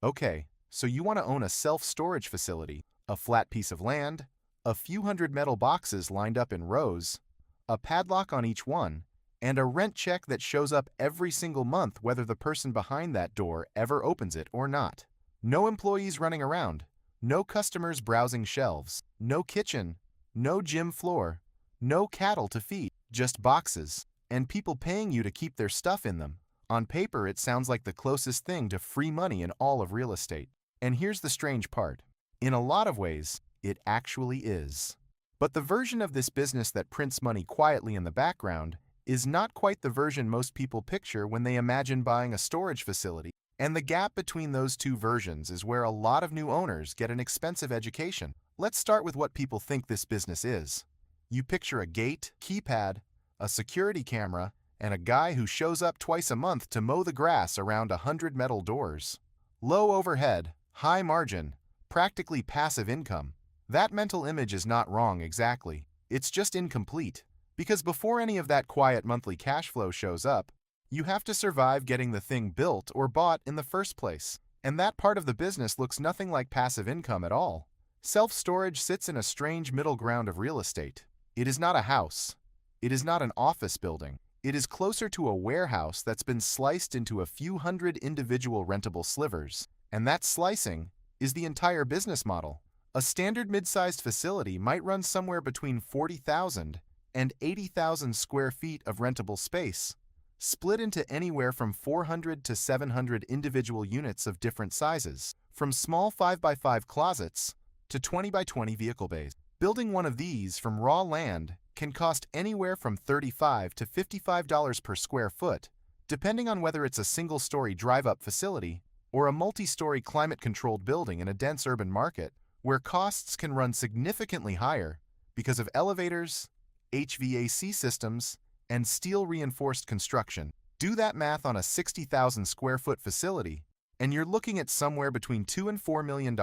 Okay, so you want to own a self-storage facility, a flat piece of land, a few hundred metal boxes lined up in rows, a padlock on each one, and a rent check that shows up every single month whether the person behind that door ever opens it or not. No employees running around, no customers browsing shelves, no kitchen, no gym floor, no cattle to feed, just boxes, and people paying you to keep their stuff in them. On paper, it sounds like the closest thing to free money in all of real estate. And here's the strange part. In a lot of ways, it actually is. But the version of this business that prints money quietly in the background is not quite the version most people picture when they imagine buying a storage facility. And the gap between those two versions is where a lot of new owners get an expensive education. Let's start with what people think this business is. You picture a gate, keypad, a security camera, and a guy who shows up twice a month to mow the grass around 100 metal doors. Low overhead, high margin, practically passive income. That mental image is not wrong exactly. It's just incomplete. Because before any of that quiet monthly cash flow shows up, you have to survive getting the thing built or bought in the first place. And that part of the business looks nothing like passive income at all. Self-storage sits in a strange middle ground of real estate. It is not a house. It is not an office building. It is closer to a warehouse that's been sliced into a few hundred individual rentable slivers. And that slicing is the entire business model. A standard mid-sized facility might run somewhere between 40,000 and 80,000 square feet of rentable space, split into anywhere from 400 to 700 individual units of different sizes, from small 5x5 closets to 20x20 vehicle bays. Building one of these from raw land can cost anywhere from $35 to $55 per square foot, depending on whether it's a single-story drive-up facility or a multi-story climate-controlled building in a dense urban market, where costs can run significantly higher because of elevators, HVAC systems, and steel-reinforced construction. Do that math on a 60,000 square foot facility, and you're looking at somewhere between $2 and $4 million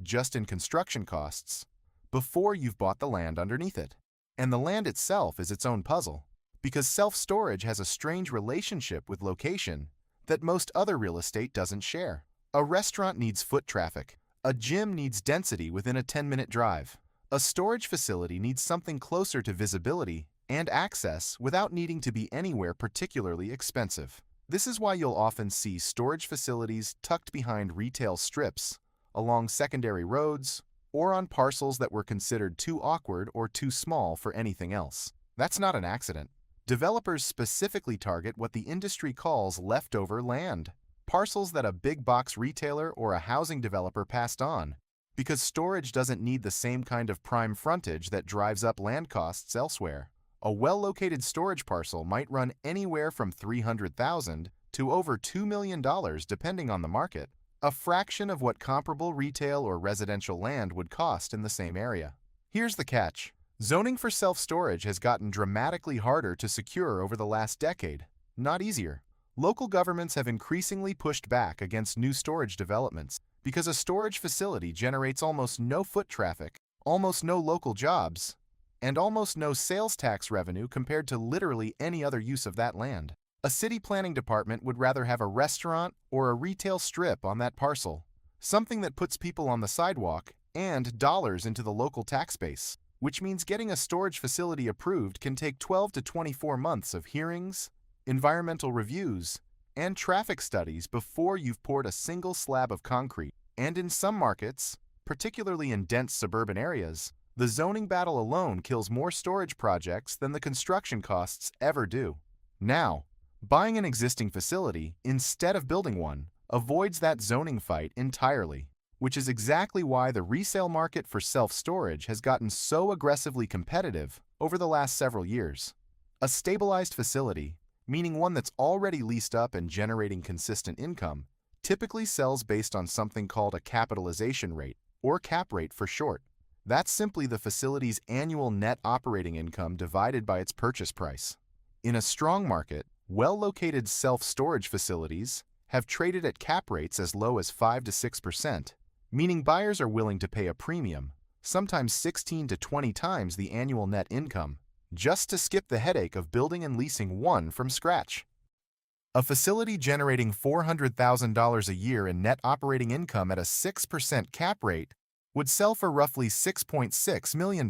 just in construction costs before you've bought the land underneath it. And the land itself is its own puzzle, because self-storage has a strange relationship with location that most other real estate doesn't share. A restaurant needs foot traffic. A gym needs density within a 10-minute drive. A storage facility needs something closer to visibility and access without needing to be anywhere particularly expensive. This is why you'll often see storage facilities tucked behind retail strips, along secondary roads, or on parcels that were considered too awkward or too small for anything else. That's not an accident. Developers specifically target what the industry calls leftover land, parcels that a big box retailer or a housing developer passed on, because storage doesn't need the same kind of prime frontage that drives up land costs elsewhere. A well-located storage parcel might run anywhere from $300,000 to over $2 million depending on the market, a fraction of what comparable retail or residential land would cost in the same area. Here's the catch. Zoning for self-storage has gotten dramatically harder to secure over the last decade, not easier. Local governments have increasingly pushed back against new storage developments because a storage facility generates almost no foot traffic, almost no local jobs, and almost no sales tax revenue compared to literally any other use of that land. A city planning department would rather have a restaurant or a retail strip on that parcel, something that puts people on the sidewalk and dollars into the local tax base, which means getting a storage facility approved can take 12 to 24 months of hearings, environmental reviews, and traffic studies before you've poured a single slab of concrete. And in some markets, particularly in dense suburban areas, the zoning battle alone kills more storage projects than the construction costs ever do. Now, buying an existing facility instead of building one avoids that zoning fight entirely, which is exactly why the resale market for self-storage has gotten so aggressively competitive over the last several years. A stabilized facility, meaning one that's already leased up and generating consistent income, typically sells based on something called a capitalization rate, or cap rate for short. That's simply the facility's annual net operating income divided by its purchase price. In a strong market, well-located self-storage facilities have traded at cap rates as low as 5 to 6%, meaning buyers are willing to pay a premium, sometimes 16 to 20 times the annual net income, just to skip the headache of building and leasing one from scratch. A facility generating $400,000 a year in net operating income at a 6% cap rate would sell for roughly $6.6 million.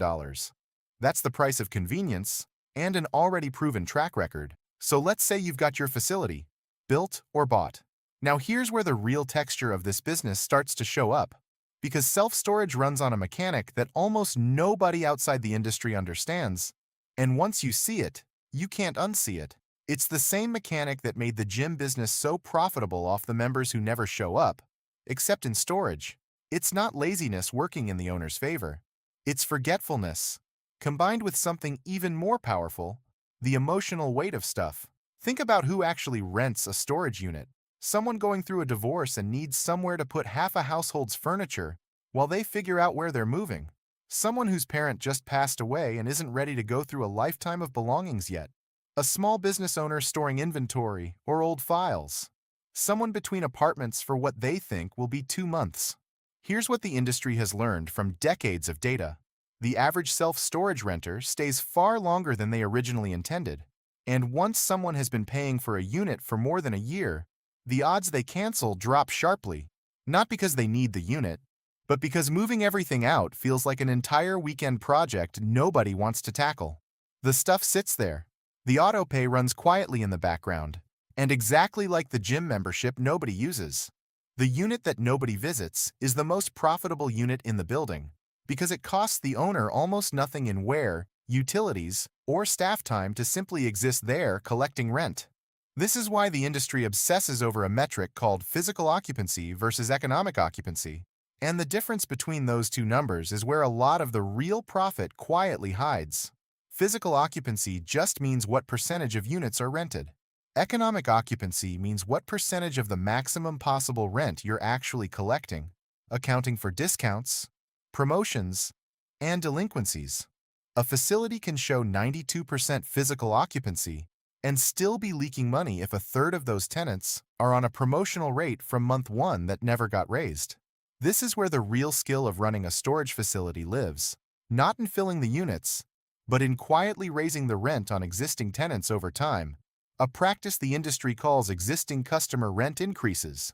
That's the price of convenience and an already proven track record. So let's say you've got your facility, built or bought. Now here's where the real texture of this business starts to show up. Because self-storage runs on a mechanic that almost nobody outside the industry understands, and once you see it, you can't unsee it. It's the same mechanic that made the gym business so profitable off the members who never show up, except in storage. It's not laziness working in the owner's favor. It's forgetfulness, combined with something even more powerful, the emotional weight of stuff. Think about who actually rents a storage unit. Someone going through a divorce and needs somewhere to put half a household's furniture while they figure out where they're moving. Someone whose parent just passed away and isn't ready to go through a lifetime of belongings yet. A small business owner storing inventory or old files. Someone between apartments for what they think will be 2 months. Here's what the industry has learned from decades of data. The average self-storage renter stays far longer than they originally intended. And once someone has been paying for a unit for more than a year, the odds they cancel drop sharply. Not because they need the unit, but because moving everything out feels like an entire weekend project nobody wants to tackle. The stuff sits there. The auto-pay runs quietly in the background, and exactly like the gym membership nobody uses. The unit that nobody visits is the most profitable unit in the building because it costs the owner almost nothing in wear, utilities, or staff time to simply exist there collecting rent. This is why the industry obsesses over a metric called physical occupancy versus economic occupancy. And the difference between those two numbers is where a lot of the real profit quietly hides. Physical occupancy just means what percentage of units are rented. Economic occupancy means what percentage of the maximum possible rent you're actually collecting, accounting for discounts, promotions, and delinquencies. A facility can show 92% physical occupancy and still be leaking money if a third of those tenants are on a promotional rate from month 1 that never got raised. This is where the real skill of running a storage facility lives, not in filling the units, but in quietly raising the rent on existing tenants over time, a practice the industry calls existing customer rent increases,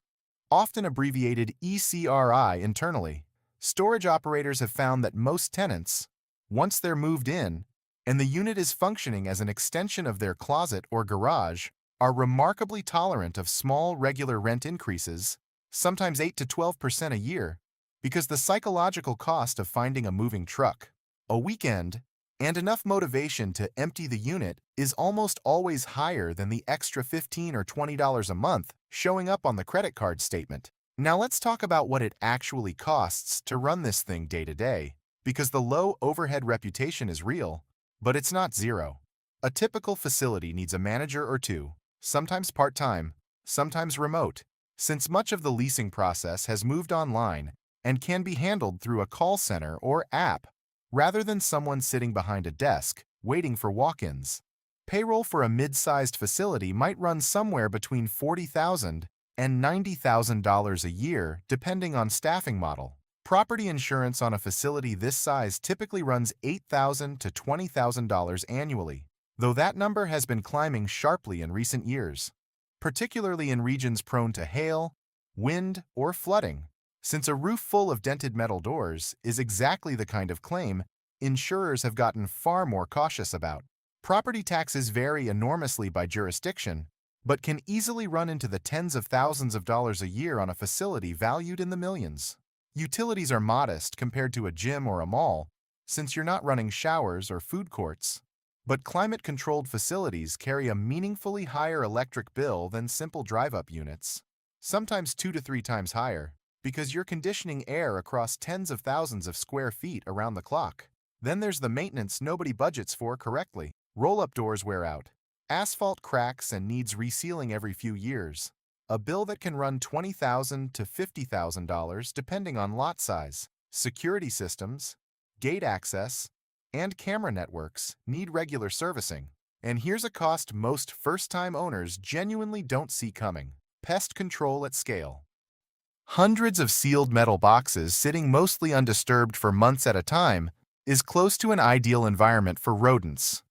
often abbreviated ECRI internally. Storage operators have found that most tenants, once they're moved in, and the unit is functioning as an extension of their closet or garage, are remarkably tolerant of small regular rent increases, sometimes 8 to 12% a year, because the psychological cost of finding a moving truck, a weekend, and enough motivation to empty the unit is almost always higher than the extra $15 or $20 a month showing up on the credit card statement. Now let's talk about what it actually costs to run this thing day to day, because the low overhead reputation is real, but it's not zero. A typical facility needs a manager or two, sometimes part-time, sometimes remote, since much of the leasing process has moved online and can be handled through a call center or app, rather than someone sitting behind a desk, waiting for walk-ins. Payroll for a mid-sized facility might run somewhere between $40,000 and $90,000 a year, depending on staffing model. Property insurance on a facility this size typically runs $8,000 to $20,000 annually, though that number has been climbing sharply in recent years, particularly in regions prone to hail, wind, or flooding, since a roof full of dented metal doors is exactly the kind of claim insurers have gotten far more cautious about. Property taxes vary enormously by jurisdiction, but can easily run into the tens of thousands of dollars a year on a facility valued in the millions. Utilities are modest compared to a gym or a mall, since you're not running showers or food courts. But climate-controlled facilities carry a meaningfully higher electric bill than simple drive-up units, sometimes 2 to 3 times higher, because you're conditioning air across tens of thousands of square feet around the clock. Then there's the maintenance nobody budgets for correctly. Roll-up doors wear out. Asphalt cracks and needs resealing every few years. A bill that can run $20,000 to $50,000 depending on lot size. Security systems, gate access, and camera networks need regular servicing. And here's a cost most first-time owners genuinely don't see coming: pest control at scale. Hundreds of sealed metal boxes sitting mostly undisturbed for months at a time is close to an ideal environment for rodents.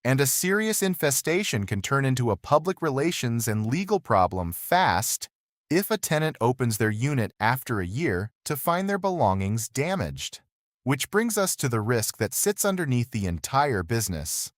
And a serious infestation can turn into a public relations and legal problem fast if a tenant opens their unit after a year to find their belongings damaged. Which brings us to the risk that sits underneath the entire business.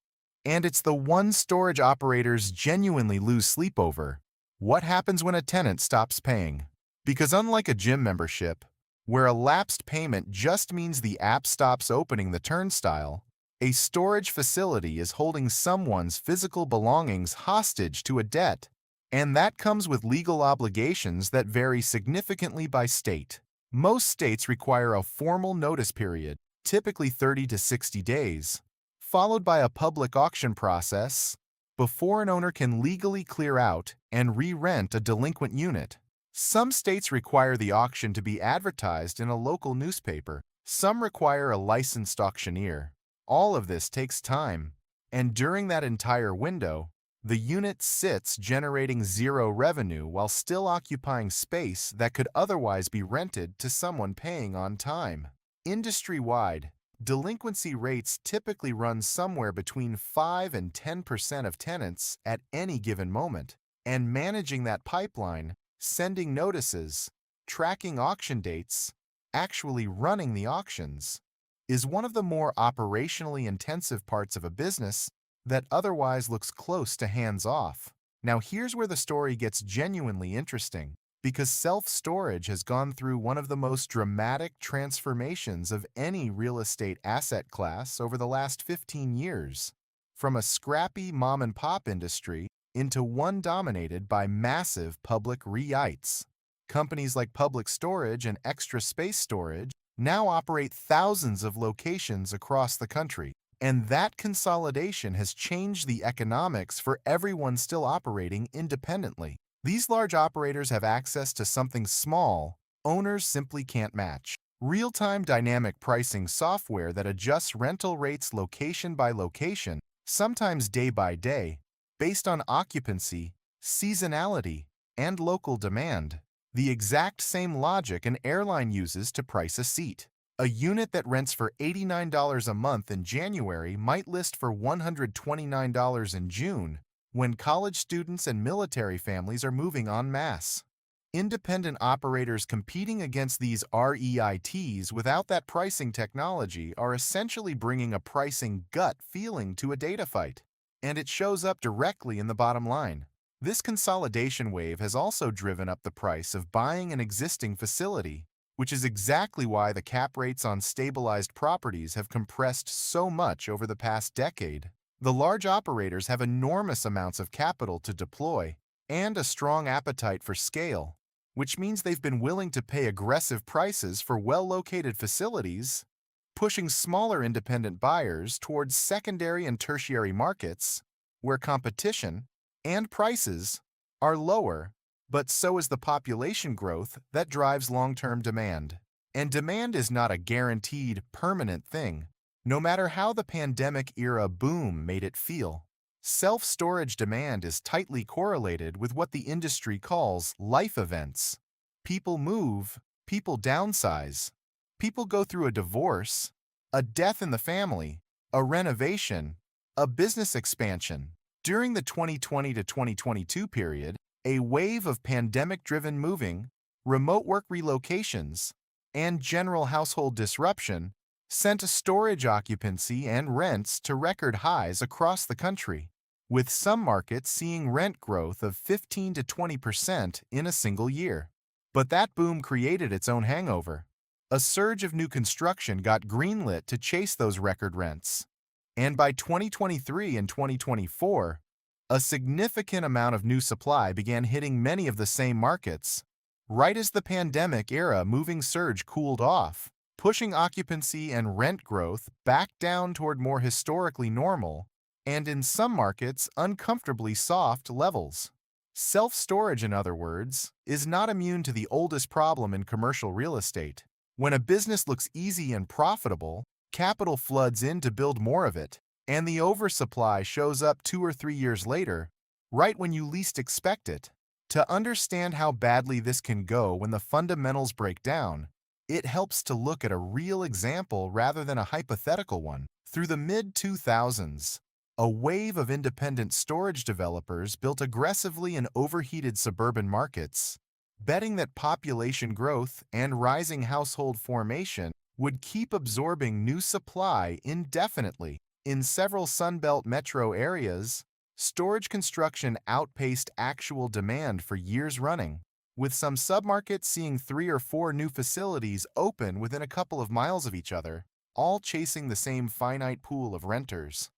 And it's the one storage operators genuinely lose sleep over. What happens when a tenant stops paying? Because unlike a gym membership, where a lapsed payment just means the app stops opening the turnstile, a storage facility is holding someone's physical belongings hostage to a debt, and that comes with legal obligations that vary significantly by state. Most states require a formal notice period, typically 30 to 60 days, followed by a public auction process before an owner can legally clear out and re-rent a delinquent unit. Some states require the auction to be advertised in a local newspaper. Some require a licensed auctioneer. All of this takes time, and during that entire window, the unit sits generating zero revenue while still occupying space that could otherwise be rented to someone paying on time. Industry-wide, delinquency rates typically run somewhere between 5 and 10% of tenants at any given moment, and managing that pipeline, sending notices, tracking auction dates, actually running the auctions, is one of the more operationally intensive parts of a business that otherwise looks close to hands-off. Now here's where the story gets genuinely interesting, because self-storage has gone through one of the most dramatic transformations of any real estate asset class over the last 15 years. From a scrappy mom-and-pop industry into one dominated by massive public REITs. Companies like Public Storage and Extra Space Storage now operate thousands of locations across the country, and that consolidation has changed the economics for everyone still operating independently. These large operators have access to something small owners simply can't match: real-time dynamic pricing software that adjusts rental rates location by location, sometimes day by day, based on occupancy, seasonality, and local demand. The exact same logic an airline uses to price a seat. A unit that rents for $89 a month in January might list for $129 in June, when college students and military families are moving en masse. Independent operators competing against these REITs without that pricing technology are essentially bringing a pricing gut feeling to a data fight, and it shows up directly in the bottom line. This consolidation wave has also driven up the price of buying an existing facility, which is exactly why the cap rates on stabilized properties have compressed so much over the past decade. The large operators have enormous amounts of capital to deploy and a strong appetite for scale, which means they've been willing to pay aggressive prices for well-located facilities, pushing smaller independent buyers towards secondary and tertiary markets where competition and prices are lower, but so is the population growth that drives long-term demand. And demand is not a guaranteed, permanent thing, no matter how the pandemic-era boom made it feel. Self-storage demand is tightly correlated with what the industry calls life events. People move, people downsize, people go through a divorce, a death in the family, a renovation, a business expansion. During the 2020 to 2022 period, a wave of pandemic-driven moving, remote work relocations, and general household disruption sent storage occupancy and rents to record highs across the country, with some markets seeing rent growth of 15 to 20% in a single year. But that boom created its own hangover. A surge of new construction got greenlit to chase those record rents. And by 2023 and 2024, a significant amount of new supply began hitting many of the same markets, right as the pandemic-era moving surge cooled off, pushing occupancy and rent growth back down toward more historically normal, and in some markets, uncomfortably soft levels. Self-storage, in other words, is not immune to the oldest problem in commercial real estate. When a business looks easy and profitable, capital floods in to build more of it, and the oversupply shows up 2 or 3 years later, right when you least expect it. To understand how badly this can go when the fundamentals break down, it helps to look at a real example rather than a hypothetical one. Through the mid-2000s, A wave of independent storage developers built aggressively in overheated suburban markets, betting that population growth and rising household formation would keep absorbing new supply indefinitely. In several Sunbelt metro areas, storage construction outpaced actual demand for years running, with some submarkets seeing 3 or 4 new facilities open within a couple of miles of each other, all chasing the same finite pool of renters.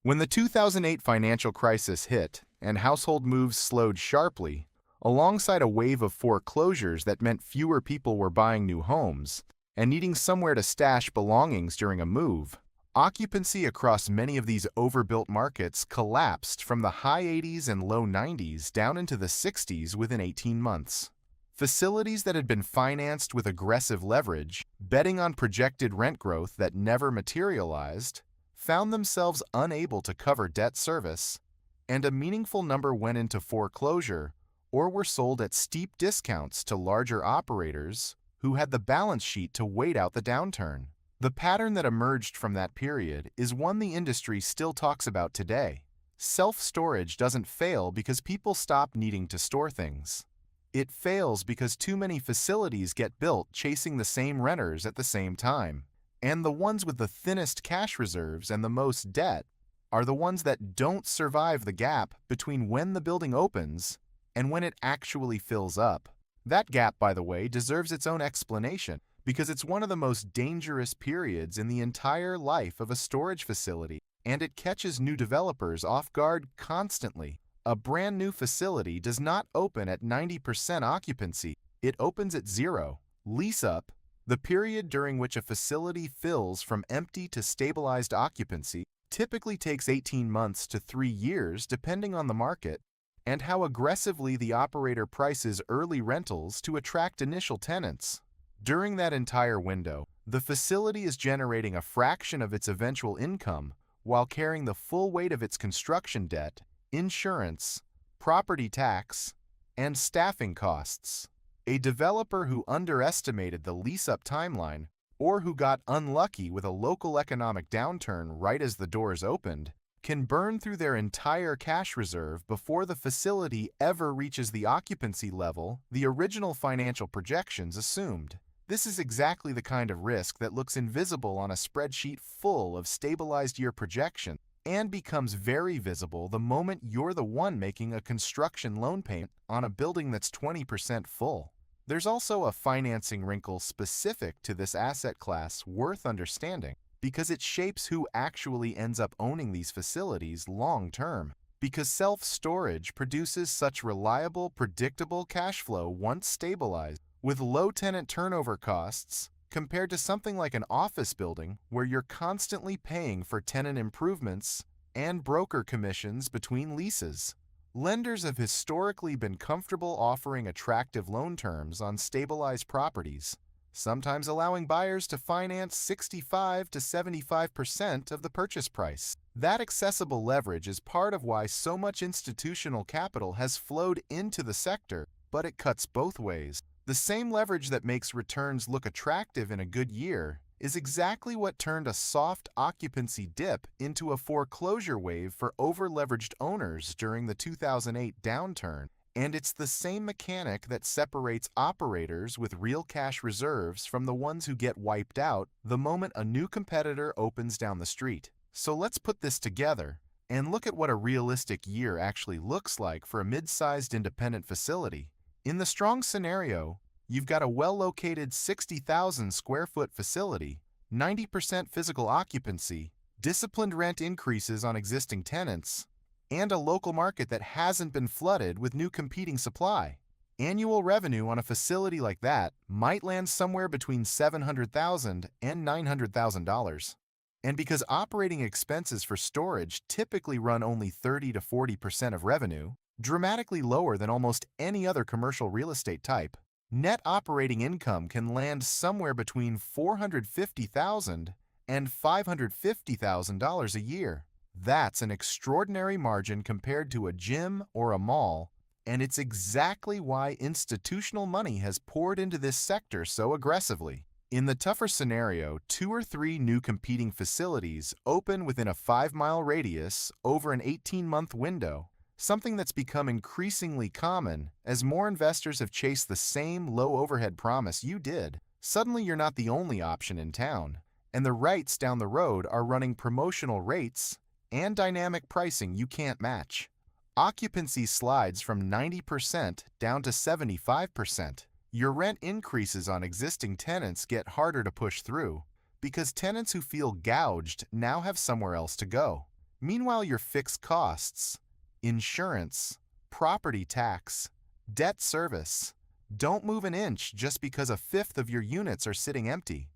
When the 2008 financial crisis hit and household moves slowed sharply, alongside a wave of foreclosures that meant fewer people were buying new homes and needing somewhere to stash belongings during a move, occupancy across many of these overbuilt markets collapsed from the high 80s and low 90s down into the 60s within 18 months. Facilities that had been financed with aggressive leverage, betting on projected rent growth that never materialized, found themselves unable to cover debt service, and a meaningful number went into foreclosure or were sold at steep discounts to larger operators who had the balance sheet to wait out the downturn. The pattern that emerged from that period is one the industry still talks about today. Self-storage doesn't fail because people stop needing to store things. It fails because too many facilities get built chasing the same renters at the same time. And the ones with the thinnest cash reserves and the most debt are the ones that don't survive the gap between when the building opens and when it actually fills up. That gap, by the way, deserves its own explanation because it's one of the most dangerous periods in the entire life of a storage facility, and it catches new developers off guard constantly. A brand new facility does not open at 90% occupancy. It opens at 0. Lease up, the period during which a facility fills from empty to stabilized occupancy, typically takes 18 months to 3 years depending on the market and how aggressively the operator prices early rentals to attract initial tenants. During that entire window, the facility is generating a fraction of its eventual income while carrying the full weight of its construction debt, insurance, property tax, and staffing costs. A developer who underestimated the lease-up timeline or who got unlucky with a local economic downturn right as the doors opened can burn through their entire cash reserve before the facility ever reaches the occupancy level the original financial projections assumed. This is exactly the kind of risk that looks invisible on a spreadsheet full of stabilized year projections and becomes very visible the moment you're the one making a construction loan payment on a building that's 20% full. There's also a financing wrinkle specific to this asset class worth understanding because it shapes who actually ends up owning these facilities long term. Because self-storage produces such reliable, predictable cash flow once stabilized, with low tenant turnover costs, compared to something like an office building where you're constantly paying for tenant improvements and broker commissions between leases. Lenders have historically been comfortable offering attractive loan terms on stabilized properties, sometimes allowing buyers to finance 65 to 75% of the purchase price. That accessible leverage is part of why so much institutional capital has flowed into the sector, but it cuts both ways. The same leverage that makes returns look attractive in a good year is exactly what turned a soft occupancy dip into a foreclosure wave for over-leveraged owners during the 2008 downturn. And it's the same mechanic that separates operators with real cash reserves from the ones who get wiped out the moment a new competitor opens down the street. So let's put this together and look at what a realistic year actually looks like for a mid-sized independent facility. In the strong scenario, you've got a well-located 60,000 square foot facility, 90% physical occupancy, disciplined rent increases on existing tenants, and a local market that hasn't been flooded with new competing supply. Annual revenue on a facility like that might land somewhere between $700,000 and $900,000. And because operating expenses for storage typically run only 30 to 40% of revenue, dramatically lower than almost any other commercial real estate type, net operating income can land somewhere between $450,000 and $550,000 a year. That's an extraordinary margin compared to a gym or a mall, and it's exactly why institutional money has poured into this sector so aggressively. In the tougher scenario, 2 or 3 new competing facilities open within a 5-mile radius over an 18-month window, something that's become increasingly common as more investors have chased the same low overhead promise you did. Suddenly, you're not the only option in town, and the REITs down the road are running promotional rates and dynamic pricing you can't match. Occupancy slides from 90% down to 75%. Your rent increases on existing tenants get harder to push through because tenants who feel gouged now have somewhere else to go. Meanwhile, your fixed costs, insurance, property tax, debt service, don't move an inch just because a fifth of your units are sitting empty.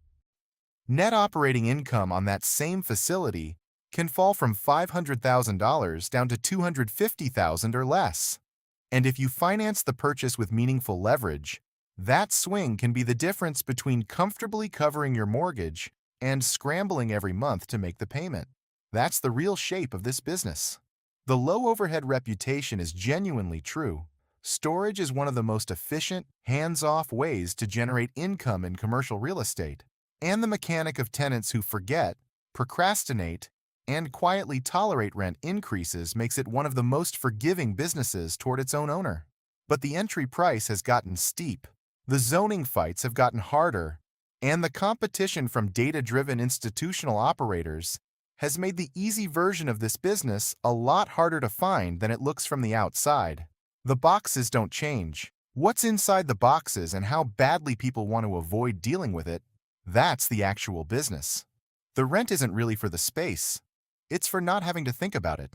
Net operating income on that same facility can fall from $500,000 down to $250,000 or less. And if you finance the purchase with meaningful leverage, that swing can be the difference between comfortably covering your mortgage and scrambling every month to make the payment. That's the real shape of this business. The low overhead reputation is genuinely true. Storage is one of the most efficient, hands-off ways to generate income in commercial real estate. And the mechanic of tenants who forget, procrastinate, and quietly tolerate rent increases makes it one of the most forgiving businesses toward its own owner. But the entry price has gotten steep. The zoning fights have gotten harder, and the competition from data-driven institutional operators has made the easy version of this business a lot harder to find than it looks from the outside. The boxes don't change. What's inside the boxes and how badly people want to avoid dealing with it, that's the actual business. The rent isn't really for the space. It's for not having to think about it.